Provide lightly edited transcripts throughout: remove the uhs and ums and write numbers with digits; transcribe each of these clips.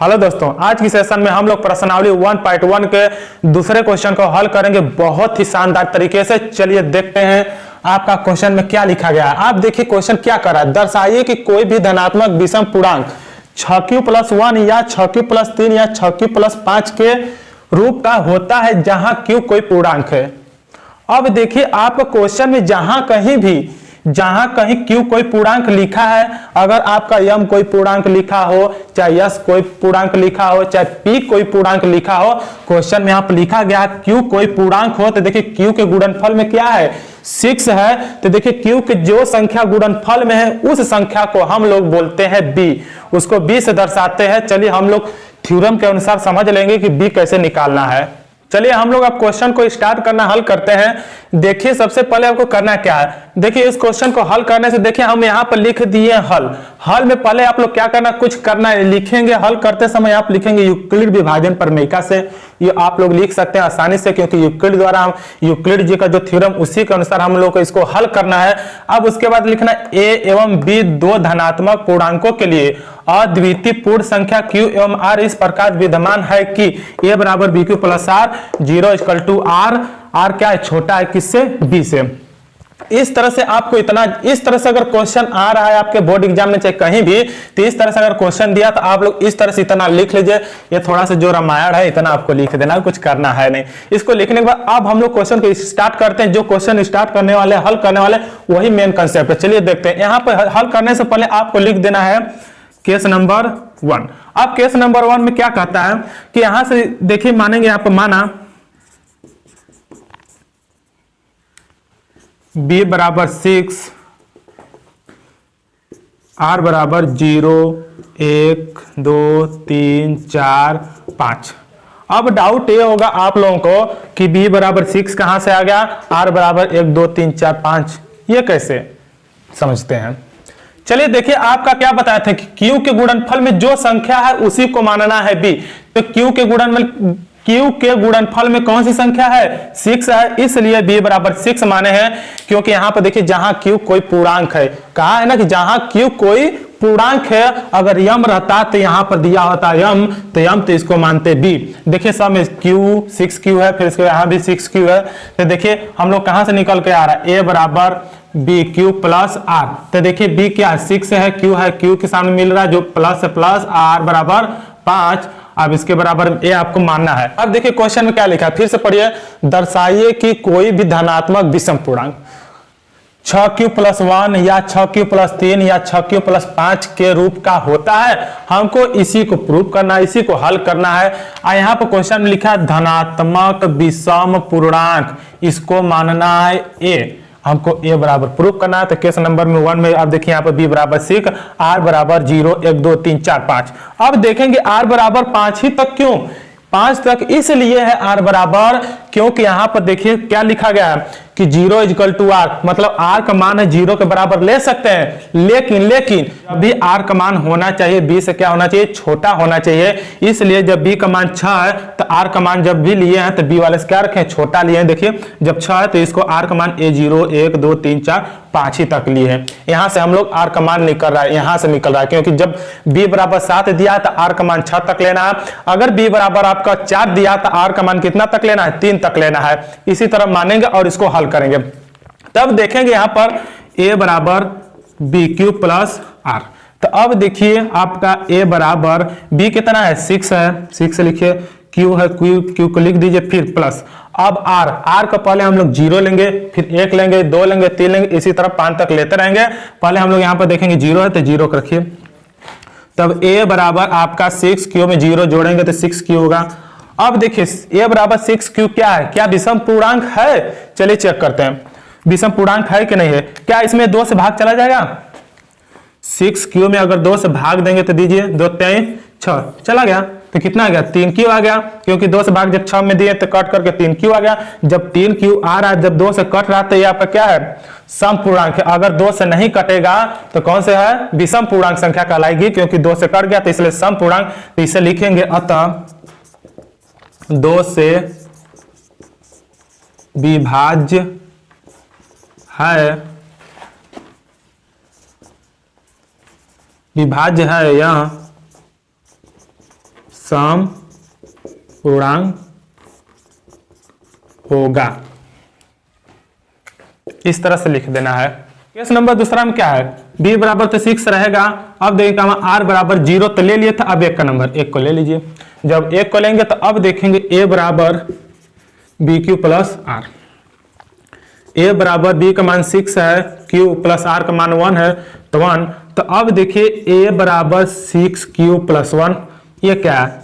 Hello दोस्तों, आज की सेशन में हम लोग प्रश्नावली 1.1 के दूसरे क्वेश्चन को हल करेंगे बहुत ही शानदार तरीके से। चलिए देखते हैं आपका क्वेश्चन में क्या लिखा गया है। आप देखिए क्वेश्चन क्या कर रहा है। दर्शाइए कि कोई भी धनात्मक विषम पूर्णांक 6q+1 या 6q+3 या 6q+5 के रूप का होता है जहां q कोई पूर्णांक है। अब देखिए आपका क्वेश्चन में जहां कहीं q कोई पूर्णांक लिखा है, अगर आपका m कोई पूर्णांक लिखा हो, चाहे s कोई पूर्णांक लिखा हो, चाहे p कोई पूर्णांक लिखा हो, क्वेश्चन में यहाँ पर लिखा गया q कोई पूर्णांक हो तो देखिए q के गुणनफल में क्या है 6 है। तो देखिए q के जो संख्या गुणनफल में है उस संख्या को हम लोग बोलते हैं b, उसको b से दर्शाते हैं। चलिए हम लोग थ्योरम के अनुसार समझ लेंगे कि b कैसे निकालना है। चलिए हम लोग अब क्वेश्चन को स्टार्ट करना हल करते हैं। देखिए सबसे पहले आपको करना क्या है। देखिए इस क्वेश्चन को हल करने से देखिए हम यहाँ पर लिख दिए हल में पहले आप लोग क्या करना, कुछ करना है, लिखेंगे। हल करते समय आप लिखेंगे यूक्लिड विभाजन प्रमेयिका से। ये आप लोग लिख सकते हैं आसानी से, क्योंकि यूक्लिड द्वारा हम यूक्लिड जी का जो थ्योरम उसी के अनुसार हम लोग को इसको हल करना है। अब उसके बाद लिखना a एवं b दो धनात्मक पूर्णांकों के लिए अद्वितीय पूर्ण संख्या q एवं r इस प्रकार विद्यमान है कि a बराबर bq प्लस r 0 = r क्या है, छोटा है किससे, b से। इस तरह से आपको इस तरह से अगर क्वेश्चन आ रहा है आपके बोर्ड एग्जाम में चाहे कहीं भी, तो इस तरह से अगर क्वेश्चन दिया तो आप लोग इस तरह से इतना लिख लीजिए। ये थोड़ा सा जो रामायण है इतना आपको लिख देना, कुछ करना है नहीं। इसको लिखने के बाद अब हम लोग क्वेश्चन को स्टार्ट करते हैं। जो क्वेश्चन स्टार्ट करने वाले हल करने वाले वही मेन कंसेप्ट है। चलिए देखते हैं। यहाँ पर हल करने से पहले आपको लिख देना है केस नंबर 1। अब केस नंबर 1 में क्या कहता है कि यहां से देखिए मानेंगे, यहाँ पर माना b बराबर 6, r बराबर 0 1 2 3 4 5। अब डाउट ये होगा आप लोगों को कि b बराबर 6 कहां से आ गया, r बराबर 1 2 3 4 5, ये कैसे समझते हैं। चलिए देखिए आपका क्या बताया था कि q के गुणनफल में जो संख्या है उसी को मानना है b। तो q के गुणनफल में कौन सी संख्या है, 6 है, इसलिए b बराबर 6 माने हैं। क्योंकि यहां पर देखिए जहां q कोई पूर्णांक है, कहा है ना कि जहां q कोई पूर्णांक है, अगर यम रहता तो यहां पर दिया होता यम, तो इसको मानते b। देखिए सब में q 6q है, फिर इसके यहां भी 6q है। तो देखिए हम लोग कहां से निकल के आ रहा है, a बराबर bq प्लस r। तो देखिए b क्या है, 6 है, q है, q के सामने मिल रहा है जो प्लस है प्लस, r बराबर 5। अब इसके बराबर ए आपको मानना है। अब देखिए क्वेश्चन में क्या लिखा है, फिर से पढ़िए। दर्शाइए कि कोई भी धनात्मक विषम पूर्णांक 6q+1 या 6q+3 या 6q+5 के रूप का होता है। हमको इसी को प्रूव करना है, इसी को हल करना है। यहाँ पर क्वेश्चन में लिखा है धनात्मक विषम पूर्णांक, इसको मानना है ए। हमको a बराबर प्रूफ करना है। तो केस नंबर 1 में आप देखिए यहाँ पर b बराबर 6, r बराबर 0 1 2 3 4 5। अब देखेंगे r बराबर 5 ही तक क्यों, 5 तक इसलिए है r बराबर, क्योंकि यहाँ पर देखिए क्या लिखा गया है कि 0 = r, मतलब r का मान है 0 के बराबर ले सकते हैं। लेकिन जब भी r का मान होना चाहिए b से क्या होना चाहिए, छोटा होना चाहिए। इसलिए जब b का मान 6 है तो r का मान जब भी लिए हैं तो b वाले से क्या रखें, छोटा लिए हैं। देखिए जब 6 है तो इसको r का मान a0 1 2 3 4 5 ही तक लिए हैं। यहां से हम लोग r का मान निकल रहा है, यहां से निकल रहा है, क्योंकि जब b बराबर 7 दिया है तो r का मान 6 तक लेना है। अगर b बराबर आपका 4 दिया तो r का मान कितना तक लेना है, 3 तक लेना है। इसी तरह मानेंगे और इसको हल करेंगे। तब देखेंगे यहां पर a बराबर bq प्लस r। तो अब देखिए आपका a बराबर b कितना है, 6 है, 6 लिखिए, q है, q को लिख दीजिए, फिर प्लस। अब r का पहले हम लोग 0 लेंगे, फिर 1 लेंगे, 2 लेंगे, 3 लेंगे, इसी तरह 5 तक लेते रहेंगे। पहले हम लोग यहाँ पर देखेंगे 0 है तो 0 को रखिए। तब a बराबर आपका 6q में 0 जोड़ेंगे तो 6q होगा। अब देखिए a बराबर 6q क्या है, क्या विषम पूर्णांक है। चलिए चेक करते हैं विषम पूर्णांक है कि नहीं है। क्या इसमें 2 से भाग चला जाएगा, 6q में अगर 2 से भाग देंगे तो दीजिए 2 3 6 चला गया, तो कितना आ गया, 3q आ गया। क्योंकि 2 से भाग जब 6 में दिए तो कट करके 3q आ गया। जब 3q आ रहा है, जब 2 से कट रहा है, तो ये आपका क्या है, सम पूर्णांक है। अगर 2 से नहीं कटेगा तो कौन से है, विषम पूर्णांक संख्या कहलाएगी, क्योंकि 2 से कट गया तो इसलिए सम पूर्णांक। तो इसे लिखेंगे अतः 2 से विभाज्य है यह सम पूर्णांक होगा। इस तरह से लिख देना है। केस नंबर दूसरा में क्या है, b बराबर तो 6 रहेगा। अब देखिए r बराबर 0 तो ले लिए था, अब एक का नंबर 1 को ले लीजिए। जब 1 को लेंगे तो अब देखेंगे a बराबर bq प्लस r। a बराबर b का मान 6 है, q प्लस r का मान 1 है तो 1। तो अब देखिए a बराबर 6q प्लस 1, ये क्या है,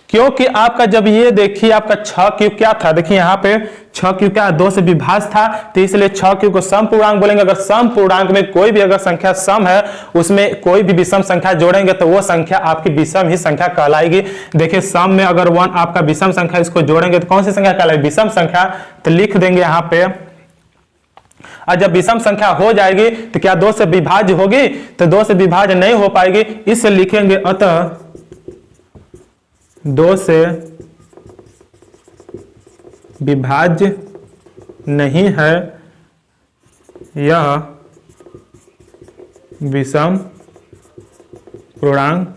क्योंकि आपका जब ये देखिए आपका 6q क्या था, देखिए यहाँ पे 6q क्या 2 से विभाज्य था, तो इसलिए 6q को सम पूर्णांक बोलेंगे। अगर सम पूर्णांक में कोई भी अगर संख्या सम है, उसमें कोई भी विषम संख्या जोड़ेंगे तो वो संख्या आपकी विषम ही संख्या कहलाएगी। देखिए सम में अगर 1 आपका विषम संख्या, इसको जोड़ेंगे तो कौन सी संख्या कहलाएगी, विषम संख्या। तो लिख देंगे यहाँ पे, और जब विषम संख्या हो जाएगी तो क्या 2 से विभाज्य होगी, तो 2 से विभाज्य नहीं हो पाएगी, इससे लिखेंगे अतः 2 से विभाज्य नहीं है यह विषम पूर्णांक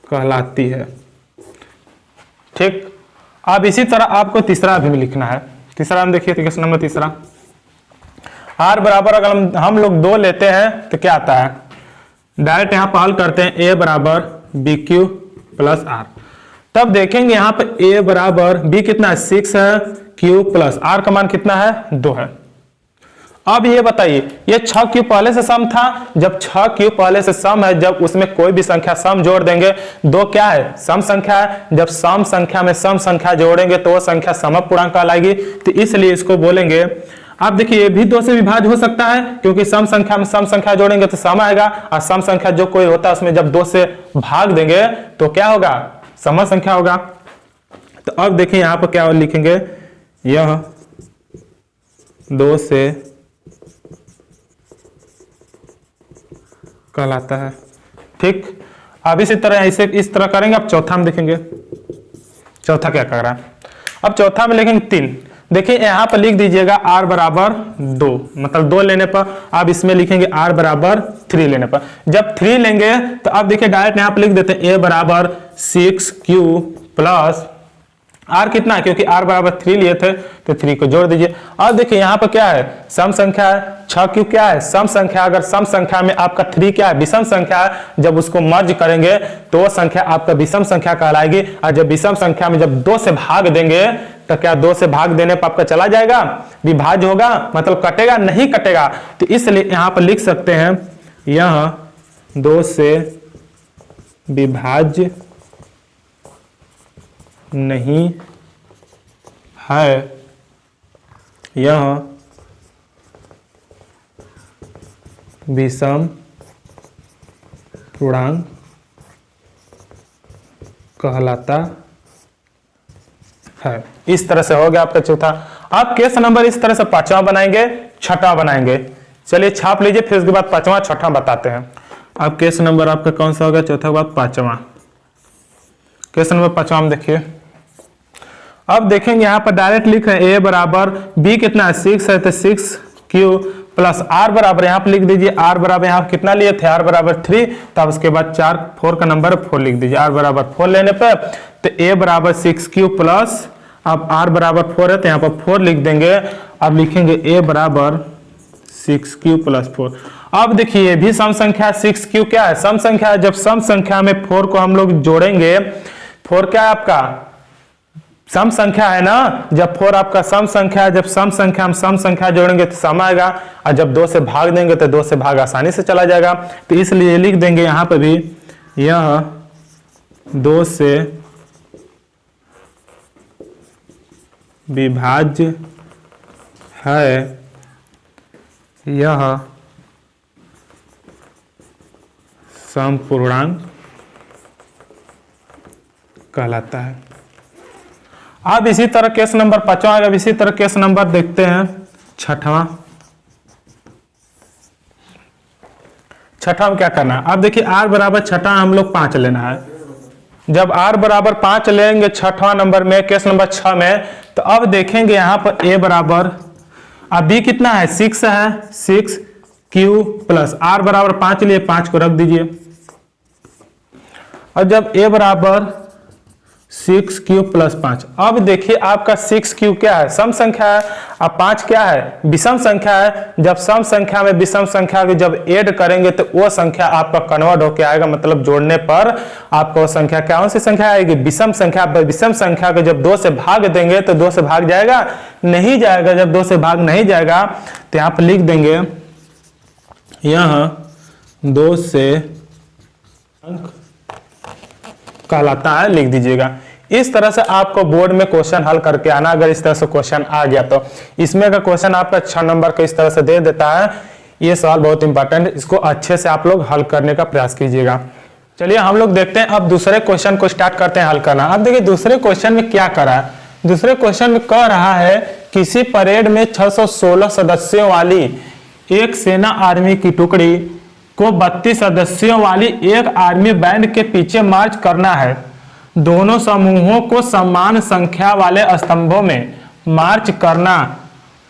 कहलाती है। ठीक, अब इसी तरह आपको तीसरा भी लिखना है। तीसरा हम देखिए क्वेश्चन नंबर तीसरा, r बराबर अगर हम लोग 2 लेते हैं तो क्या आता है, डायरेक्ट यहां पर हल करते हैं, a बराबर bq प्लस r। तब देखेंगे यहाँ पे a बराबर b कितना है 6 है, q प्लस r का मान कितना है 2 है। अब ये बताइए, ये 6q पहले से सम था, जब 6q पहले से सम है, जब उसमें कोई भी संख्या सम जोड़ देंगे, 2 क्या है सम संख्या है, जब सम संख्या में सम संख्या जोड़ेंगे तो वो संख्या समपूर्णांक कहलाएगी, तो इसलिए इसको बोलेंगे। आप देखिए ये भी 2 से विभाज्य हो सकता है, क्योंकि सम संख्या में सम संख्या जोड़ेंगे तो सम आएगा, और सम संख्या जो कोई होता है उसमें जब 2 से भाग देंगे तो क्या होगा, सम संख्या होगा। तो अब देखिए यहां पर क्या लिखेंगे, यह 2 से कहलाता है। ठीक, अब इसी तरह इस तरह करेंगे। अब चौथा में देखेंगे, चौथा क्या कर रहा है, अब चौथा में लिखेंगे 3। देखिए यहां पर लिख दीजिएगा r बराबर 2, मतलब 2 लेने पर। अब इसमें लिखेंगे r बराबर 3 लेने पर। जब 3 लेंगे तो अब देखिए डायरेक्ट यहां पर लिख देते हैं a बराबर 6q प्लस r कितना है, क्योंकि r बराबर 3 लिए थे तो 3 को जोड़ दीजिए। अब देखिए यहाँ पर क्या है, सम संख्या है, 6q क्या है सम संख्या। अगर सम संख्या में आपका 3 क्या है विषम संख्या है, जब उसको मर्ज करेंगे तो वो संख्या आपका विषम संख्या कहलाएगी। और जब विषम संख्या में जब 2 से भाग देंगे तो क्या 2 से भाग देने पर आपका चला जाएगा, विभाज्य होगा, मतलब कटेगा नहीं कटेगा। तो इसलिए यहाँ पर लिख सकते हैं, यह 2 से विभाज्य नहीं है यह विषम पूर्णांक कहलाता है। इस तरह से हो गया आपका चौथा। आप केस नंबर इस तरह से 5वां बनाएंगे, 6वां बनाएंगे। चलिए छाप लीजिए, फिर उसके बाद 5वां 6वां बताते हैं। अब केस नंबर आपका कौन सा होगा, चौथा के बाद 5वां। केस नंबर 5वां में देखिए, अब देखेंगे यहाँ पर डायरेक्ट लिख रहे हैं a बराबर b कितना है 6 है, तो 6q प्लस r बराबर यहाँ पर लिख दीजिए, r बराबर यहाँ पर कितना लिए थे, r बराबर 3, तब उसके बाद 4 का नंबर 4 लिख दीजिए। r बराबर 4 लेने पर तो a बराबर 6q प्लस, अब r बराबर 4 है तो यहाँ पर 4 लिख देंगे। अब लिखेंगे a बराबर 6q प्लस 4। अब देखिए ये भी सम संख्या, 6q क्या है सम संख्या है। जब सम संख्या में 4 को हम लोग जोड़ेंगे, 4 क्या है आपका सम संख्या है ना, जब 4 आपका सम संख्या है, जब सम संख्या हम सम संख्या जोड़ेंगे तो सम आएगा, और जब 2 से भाग देंगे तो 2 से भाग आसानी से चला जाएगा। तो इसलिए लिख देंगे यहाँ पे भी, यह 2 से विभाज्य है यह समपूर्णांक कहलाता है। अब इसी तरह केस नंबर 5वां आएगा। इसी तरह केस नंबर देखते हैं 6वां। 6वां में क्या करना है, अब देखिए r बराबर 6वां हम लोग 5 लेना है। जब r बराबर 5 लेंगे 6वां नंबर में, केस नंबर 6 में, तो अब देखेंगे यहाँ पर a बराबर, अब b कितना है 6 है, 6q प्लस r बराबर 5 लिए, 5 को रख दीजिए। और जब a बराबर 6 क्यूब प्लस 5। अब देखिए आपका 6 क्यूब क्या है, सम संख्या है, अब 5 क्या है, विषम संख्या है। जब सम संख्या में विषम संख्या को जब ऐड करेंगे तो वो संख्या आपका कन्वर्ट होकर आएगा, मतलब जोड़ने पर आपका वो संख्या क्या कौन सी संख्या आएगी, विषम संख्या। विषम संख्या को जब 2 से भाग देंगे तो 2 से भाग जाएगा, नहीं जाएगा। जब 2 से भाग नहीं जाएगा तो यहाँ पर लिख देंगे, यहाँ 2 से अंक कहलाता है, लिख दीजिएगा। इस तरह से आपको बोर्ड में क्वेश्चन हल करके आना। अगर इस तरह से क्वेश्चन आ गया तो इसमें अगर क्वेश्चन आपका 6 नंबर का इस तरह से दे देता है, ये सवाल बहुत इंपॉर्टेंट है, इसको अच्छे से आप लोग हल करने का प्रयास कीजिएगा। चलिए हम लोग देखते हैं अब दूसरे क्वेश्चन को स्टार्ट करते हैं हल करना। अब देखिए दूसरे क्वेश्चन में क्या करा है, दूसरे क्वेश्चन में कह रहा है किसी परेड में 616 सदस्यों वाली एक सेना आर्मी की टुकड़ी को 32 सदस्यों वाली एक आर्मी बैंड के पीछे मार्च करना है। दोनों समूहों को समान संख्या वाले स्तंभों में मार्च करना।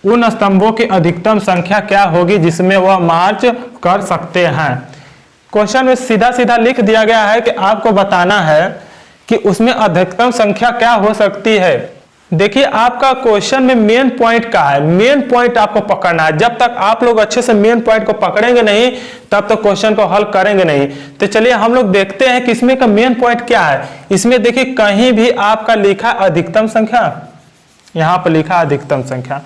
उन स्तंभों की अधिकतम संख्या क्या होगी जिसमें वह मार्च कर सकते हैं। क्वेश्चन में सीधा सीधा लिख दिया गया है कि आपको बताना है कि उसमें अधिकतम संख्या क्या हो सकती है। देखिए आपका क्वेश्चन में मेन पॉइंट का है, मेन पॉइंट आपको पकड़ना है। जब तक आप लोग अच्छे से मेन पॉइंट को पकड़ेंगे नहीं तब तक क्वेश्चन को हल करेंगे नहीं। तो चलिए हम लोग देखते हैं कि इसमें का मेन पॉइंट क्या है। इसमें देखिए कहीं भी आपका लिखा अधिकतम संख्या, यहां पर लिखा अधिकतम संख्या।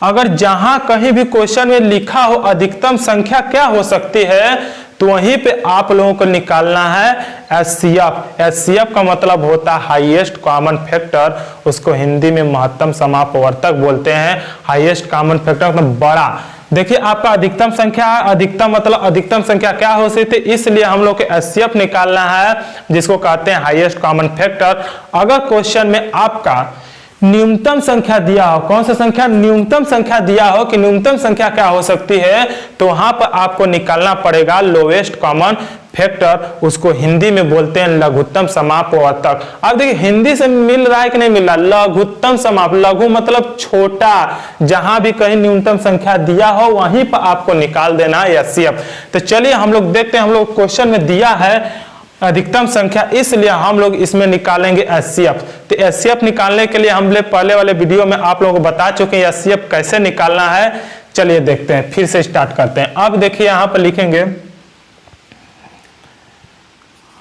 अगर जहां कहीं भी क्वेश्चन में लिखा हो अधिकतम संख्या क्या हो सकती है तो वहीं पे आप लोगों को निकालना है एचसीएफ। एचसीएफ का मतलब होता है हाईएस्ट कॉमन फैक्टर, उसको हिंदी में महत्तम समापवर्तक बोलते हैं। हाईएस्ट कॉमन फैक्टर मतलब बड़ा। देखिए आपका अधिकतम संख्या, अधिकतम मतलब अधिकतम संख्या क्या हो सकती है, इसलिए हम लोग को एचसीएफ निकालना है जिसको कहते हैं हाईएस्ट कॉमन फैक्टर। अगर क्वेश्चन में आपका न्यूनतम संख्या दिया हो, कौन सा संख्या, न्यूनतम संख्या दिया हो कि न्यूनतम संख्या क्या हो सकती है, तो वहां पर आपको निकालना पड़ेगा लोएस्ट कॉमन फैक्टर, उसको हिंदी में बोलते हैं लघुत्तम समापवर्तक। अब देखिए हिंदी से मिल रहा है कि नहीं मिल रहा, लघुत्तम समाप, लघु मतलब छोटा, जहां भी कहीं न्यूनतम संख्या दिया हो वहीं पर आपको निकाल देना है एचसीएफ। तो चलिए हम लोग देखते हैं, हम लोग क्वेश्चन में दिया है अधिकतम संख्या, इसलिए हम लोग इसमें निकालेंगे एचसीएफ। तो एचसीएफ निकालने के लिए हम लोग पहले वाले वीडियो में आप लोगों को बता चुके हैं एचसीएफ कैसे निकालना है। चलिए देखते हैं, फिर से स्टार्ट करते हैं। अब देखिए यहां पर लिखेंगे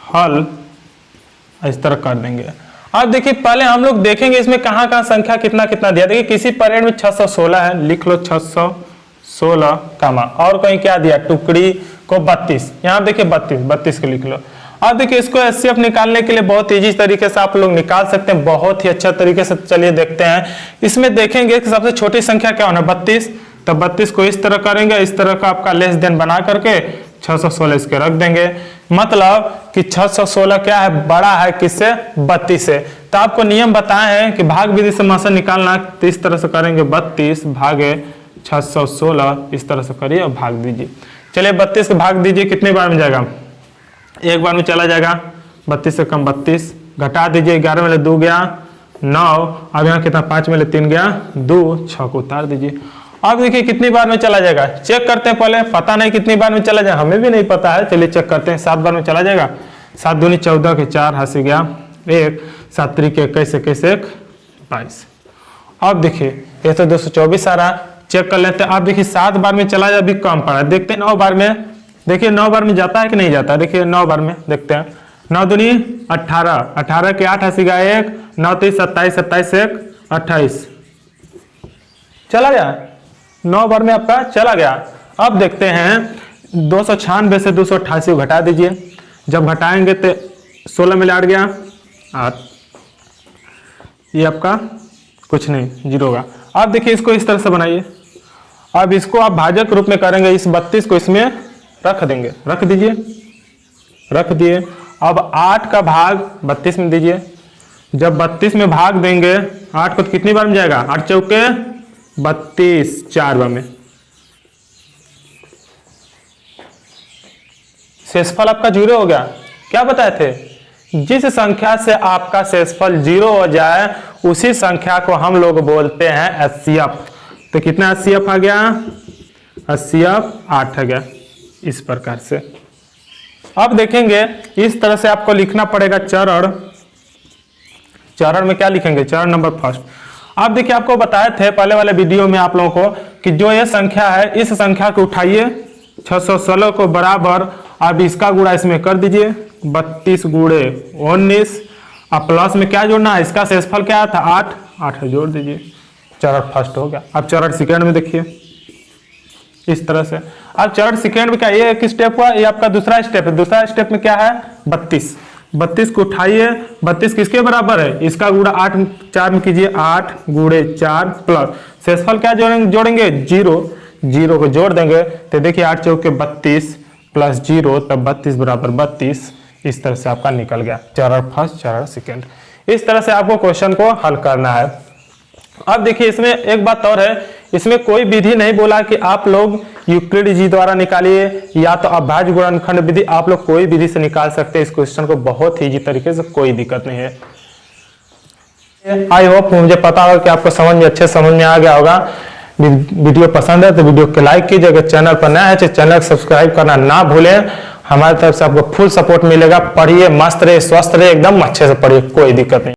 हल, इस तरह कर देंगे। अब देखिए पहले हम लोग देखेंगे इसमें कहां कहां संख्या कितना कितना दिया। देखिए किसी परेड में 616 है, लिख लो 616 कामा, और कहीं क्या दिया, टुकड़ी को 32, यहां देखिए 32 को लिख लो। अब देखिए इसको एचसीएफ निकालने के लिए बहुत इजी तरीके से आप लोग निकाल सकते हैं, बहुत ही अच्छा तरीके से। चलिए देखते हैं, इसमें देखेंगे कि सबसे छोटी संख्या क्या होना, 32, तो 32 को इस तरह करेंगे, इस तरह का आपका लेस देन बना करके 616 इसके रख देंगे। मतलब कि 616 क्या है, बड़ा है किससे, 32 से। तो आपको नियम बताए हैं कि भाग विधि से मासा निकालना, तो इस तरह से करेंगे 32 भागे 616, इस तरह से करिए और भाग दीजिए। चलिए 32 को भाग दीजिए, कितने बार में जाएगा, एक बार में चला जाएगा। 32 से कम 32, घटा दीजिए, 11 में ले 2 गया 9, अब यहाँ कितना 5 में ले 3 गया 2, 6 को उतार दीजिए। अब देखिए कितनी बार में चला जाएगा, चेक करते हैं पहले, पता नहीं कितनी बार में चला जाएगा, हमें भी नहीं पता है। चलिए चेक करते हैं, 7 बार में चला जाएगा। 7 दूनी 14 के 4 हंसी गया 1, 7 तरीके 21 21 1 22। अब देखिए ये तो 224 आ रहा, चेक कर लेते हैं। अब देखिए 7 बार में चला जाए, अभी कम पड़ा, देखते हैं 9 बार में। देखिए 9 बार में जाता है कि नहीं जाता, देखिए 9 बार में देखते हैं। 9 दूनी 18, 18 के 8 हंसी गया 1, 9 3 27, 27 1 28, चला गया, 9 बार में आपका चला गया। अब देखते हैं 296 से 288 को घटा दीजिए, जब घटाएंगे तो 16 में 8 गया 8, ये आपका कुछ नहीं, 0 होगा। अब देखिए इसको इस तरह से बनाइए, अब इसको आप भाजक रूप में करेंगे, इस 32 को इसमें रख देंगे, रख दीजिए, रख दिए। अब 8 का भाग 32 में दीजिए, जब 32 में भाग देंगे 8 को तो कितनी बार में जाएगा, 8 चौके 32, 4 बार में। शेषफल आपका 0 हो गया। क्या बताए थे, जिस संख्या से आपका शेषफल 0 हो जाए उसी संख्या को हम लोग बोलते हैं एचसीएफ। तो कितना एचसीएफ आ गया, एचसीएफ 8 आ गया, इस प्रकार से। अब देखेंगे इस तरह से आपको लिखना पड़ेगा चरण में क्या लिखेंगे, चरण नंबर फर्स्ट। आप देखिए आपको बताए थे पहले वाले वीडियो में आप लोगों को कि जो ये संख्या है इस संख्या को उठाइए 616 को बराबर अब इसका गुणा इसमें कर दीजिए 32 गुणे 19 अब प्लस में क्या जोड़ना है, इसका शेषफल क्या था 8 जोड़ दीजिए, चरण फर्स्ट हो गया। अब चरण सेकेंड में देखिए इस तरह से। अब चरण सेकेंड में क्या, ये एक स्टेप हुआ, ये आपका दूसरा स्टेप है। दूसरा स्टेप में क्या है 32 को उठाइए, 32 किसके बराबर है, इसका गुणा 8 4 में कीजिए 8 गुणे 4 प्लस शेषफल क्या जोड़ेंगे 0 को जोड़ देंगे तो देखिए 8 चौके 32 प्लस 0 तब 32 बराबर 32। इस तरह से आपका निकल गया चरण फर्स्ट चरण सेकेंड। इस तरह से आपको क्वेश्चन को हल करना है। अब देखिए इसमें एक बात और है, इसमें कोई विधि नहीं बोला कि आप लोग यूक्लिड जी द्वारा निकालिए या तो अभाज्य गुणनखंड विधि, आप लोग कोई विधि से निकाल सकते हैं इस क्वेश्चन को बहुत ही इजी तरीके से, कोई दिक्कत नहीं है। आई होप मुझे पता होगा कि आपको अच्छे समझ में आ गया होगा। वीडियो पसंद है तो वीडियो को लाइक कीजिए, अगर चैनल पर नया है तो चैनल को सब्सक्राइब करना ना भूलें। हमारी तरफ से आपको फुल सपोर्ट मिलेगा। पढ़िए, मस्त रहे, स्वस्थ रहे, एकदम अच्छे से पढ़िए, कोई दिक्कत नहीं।